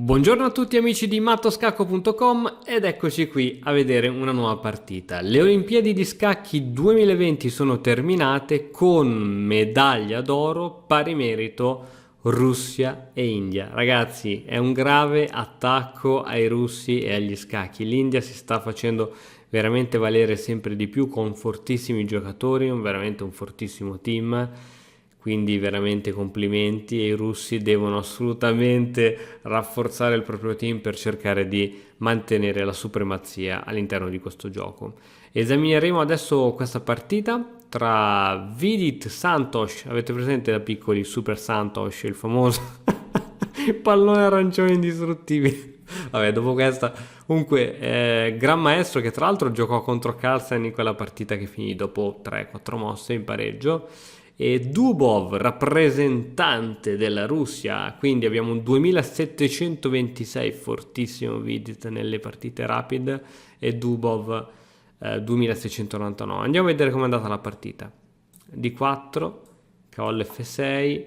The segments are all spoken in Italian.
Buongiorno a tutti amici di mattoscacco.com ed eccoci qui a vedere una nuova partita. Le Olimpiadi di scacchi 2020 sono terminate con medaglia d'oro pari merito Russia e India. Ragazzi, è un grave attacco ai russi e agli scacchi. L'India si sta facendo veramente valere sempre di più con fortissimi giocatori, veramente un fortissimo team. Quindi veramente complimenti e i russi devono assolutamente rafforzare il proprio team per cercare di mantenere la supremazia all'interno di questo gioco. Esamineremo adesso questa partita tra Vidit Santosh, avete presente da piccoli Super Santosh, il famoso pallone arancione indistruttibile. Vabbè, dopo questa, comunque, gran maestro che tra l'altro giocò contro Carlsen in quella partita che finì dopo 3-4 mosse in pareggio. E Dubov, rappresentante della Russia, quindi abbiamo un 2726, fortissimo Vidit nelle partite rapid, e Dubov 2699. Andiamo a vedere com'è andata la partita. D4, cavallo F6,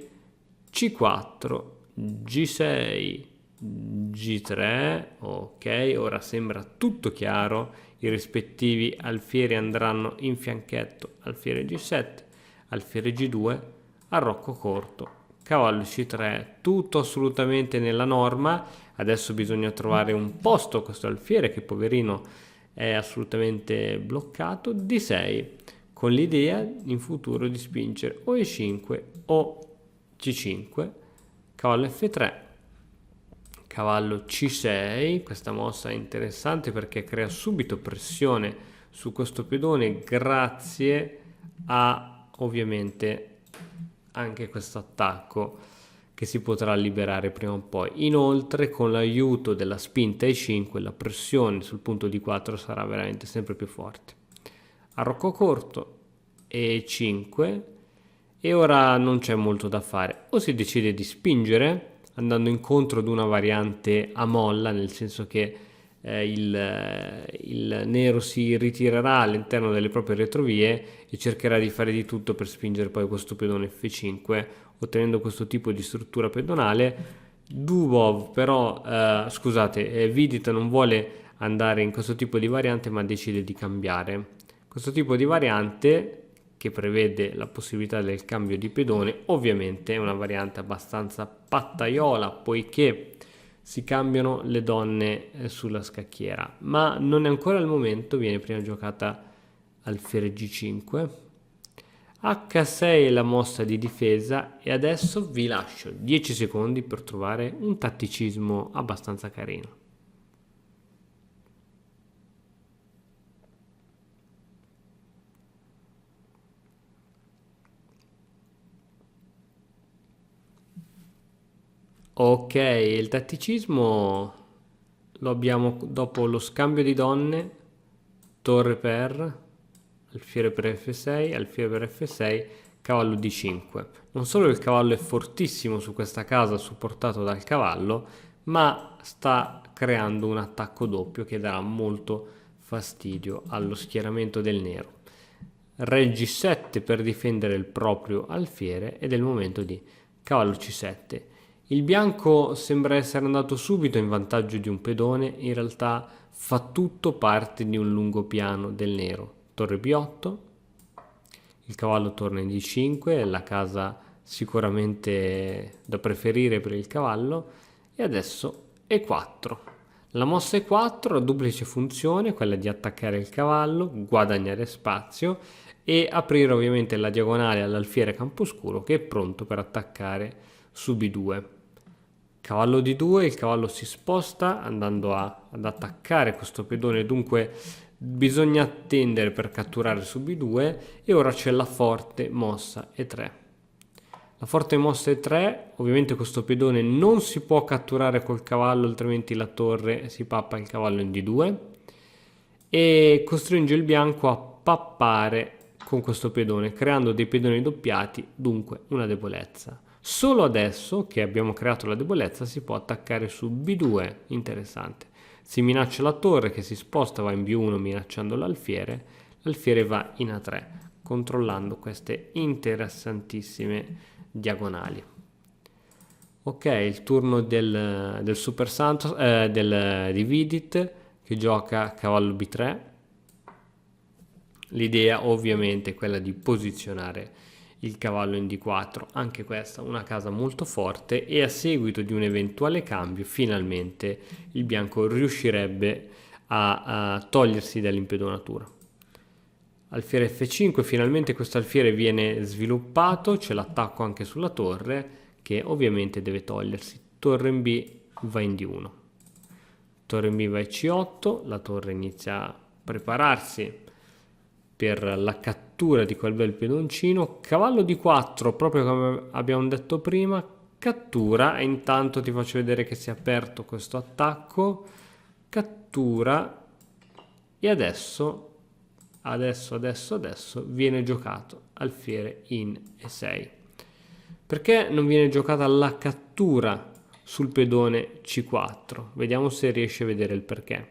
C4, G6, G3, ok, ora sembra tutto chiaro, i rispettivi alfieri andranno in fianchetto, alfiere G7, alfiere G2, arrocco corto, cavallo C3, tutto assolutamente nella norma. Adesso bisogna trovare un posto a questo alfiere che poverino è assolutamente bloccato. D6 con l'idea in futuro di spingere o E5 o C5, cavallo F3, cavallo C6. Questa mossa è interessante perché crea subito pressione su questo pedone grazie a ovviamente anche questo attacco che si potrà liberare prima o poi. Inoltre con l'aiuto della spinta E5 la pressione sul punto D4 sarà veramente sempre più forte. Arrocco corto, E5, e ora non c'è molto da fare, o si decide di spingere andando incontro ad una variante a molla, nel senso che il nero si ritirerà all'interno delle proprie retrovie e cercherà di fare di tutto per spingere poi questo pedone F5 ottenendo questo tipo di struttura pedonale. Dubov però Vidit non vuole andare in questo tipo di variante ma decide di cambiare questo tipo di variante che prevede la possibilità del cambio di pedone. Ovviamente è una variante abbastanza pattaiola poiché si cambiano le donne sulla scacchiera, ma non è ancora il momento. Viene prima giocata alfiere G5, H6 è la mossa di difesa e adesso vi lascio 10 secondi per trovare un tatticismo abbastanza carino. Ok, il tatticismo lo abbiamo dopo lo scambio di donne, torre per, alfiere per F6, alfiere per F6, cavallo D5. Non solo il cavallo è fortissimo su questa casa supportato dal cavallo, ma sta creando un attacco doppio che darà molto fastidio allo schieramento del nero. Re G7 per difendere il proprio alfiere ed è il momento di cavallo C7. Il bianco sembra essere andato subito in vantaggio di un pedone, in realtà fa tutto parte di un lungo piano del nero. Torre B8, il cavallo torna in D5, la casa sicuramente da preferire per il cavallo, e adesso E4. La mossa E4 ha duplice funzione, quella di attaccare il cavallo, guadagnare spazio e aprire ovviamente la diagonale all'alfiere camposcuro che è pronto per attaccare su B2. Cavallo D2, il cavallo si sposta andando ad attaccare questo pedone, dunque bisogna attendere per catturare su B2 e ora c'è la forte mossa E3. La forte mossa E3, ovviamente questo pedone non si può catturare col cavallo altrimenti la torre si pappa il cavallo in D2 e costringe il bianco a pappare con questo pedone creando dei pedoni doppiati, dunque una debolezza. Solo adesso che abbiamo creato la debolezza si può attaccare su B2, interessante. Si minaccia la torre che si sposta, va in B1 minacciando l'alfiere va in A3 controllando queste interessantissime diagonali. Ok, il turno del Super Santos, di Vidit che gioca cavallo B3. L'idea ovviamente è quella di posizionare il cavallo in D4, anche questa una casa molto forte, e a seguito di un eventuale cambio finalmente il bianco riuscirebbe a togliersi dall'impedonatura. Alfiere F5, finalmente questo alfiere viene sviluppato, c'è l'attacco anche sulla torre che ovviamente deve togliersi. Torre in B va in D1, torre in B va in C8, la torre inizia a prepararsi per la cattura di quel bel pedoncino. Cavallo D4, proprio come abbiamo detto prima, cattura, e intanto ti faccio vedere che si è aperto questo attacco, cattura, e adesso viene giocato alfiere in E6. Perché non viene giocata la cattura sul pedone C4? Vediamo se riesci a vedere il perché.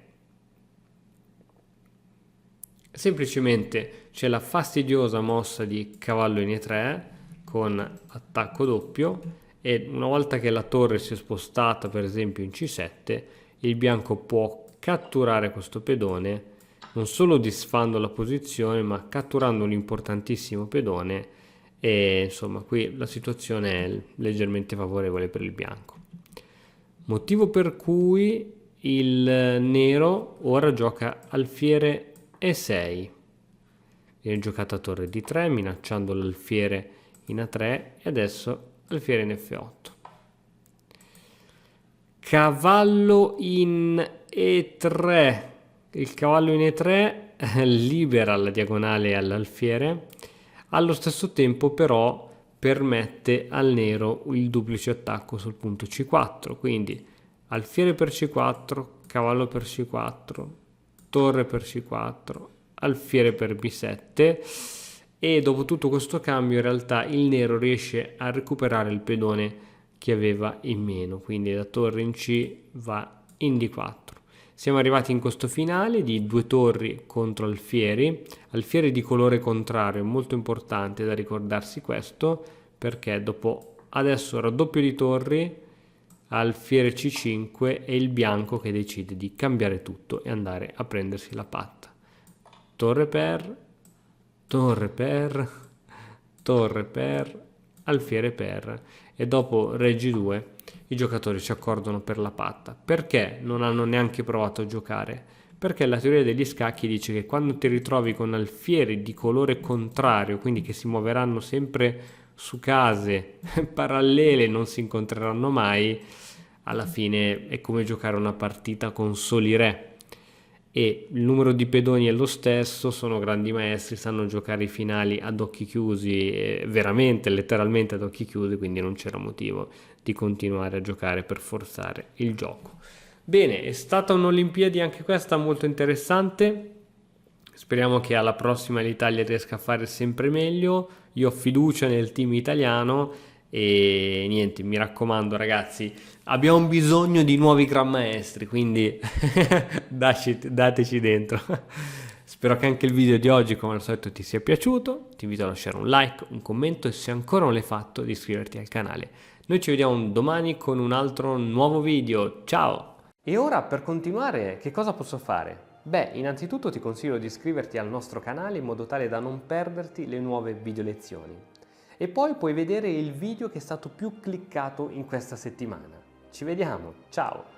Semplicemente c'è la fastidiosa mossa di cavallo in E3 con attacco doppio, e una volta che la torre si è spostata per esempio in C7, il bianco può catturare questo pedone, non solo disfando la posizione ma catturando un importantissimo pedone, e insomma qui la situazione è leggermente favorevole per il bianco. Motivo per cui il nero ora gioca alfiere E6, viene giocata torre D3 minacciando l'alfiere in A3 e adesso alfiere in F8. Cavallo in E3, il cavallo in E3 libera la diagonale all'alfiere, allo stesso tempo però permette al nero il duplice attacco sul punto C4, quindi alfiere per C4, cavallo per C4, torre per C4, alfiere per B7, e dopo tutto questo cambio in realtà il nero riesce a recuperare il pedone che aveva in meno, quindi la torre in C va in D4. Siamo arrivati in questo finale di 2 torri contro alfieri di colore contrario, è molto importante da ricordarsi questo, perché dopo adesso raddoppio di torri, alfiere C5 e il bianco che decide di cambiare tutto e andare a prendersi la patta. Torre per, torre per, torre per, alfiere per, e dopo re G2 i giocatori si accordano per la patta. Perché non hanno neanche provato a giocare? Perché la teoria degli scacchi dice che quando ti ritrovi con alfieri di colore contrario, quindi che si muoveranno sempre su case parallele, non si incontreranno mai, alla fine è come giocare una partita con soli re, e il numero di pedoni è lo stesso, sono grandi maestri, sanno giocare i finali ad occhi chiusi, veramente, letteralmente ad occhi chiusi, quindi non c'era motivo di continuare a giocare per forzare il gioco. Bene, è stata un'Olimpiadi anche questa molto interessante, speriamo che alla prossima l'Italia riesca a fare sempre meglio, io ho fiducia nel team italiano e niente, mi raccomando ragazzi, abbiamo bisogno di nuovi gran maestri, quindi dateci dentro. Spero che anche il video di oggi come al solito ti sia piaciuto, ti invito a lasciare un like, un commento e se ancora non l'hai fatto di iscriverti al canale. Noi ci vediamo domani con un altro nuovo video, ciao! E ora per continuare che cosa posso fare? Beh, innanzitutto ti consiglio di iscriverti al nostro canale in modo tale da non perderti le nuove video lezioni. E poi puoi vedere il video che è stato più cliccato in questa settimana. Ci vediamo, ciao!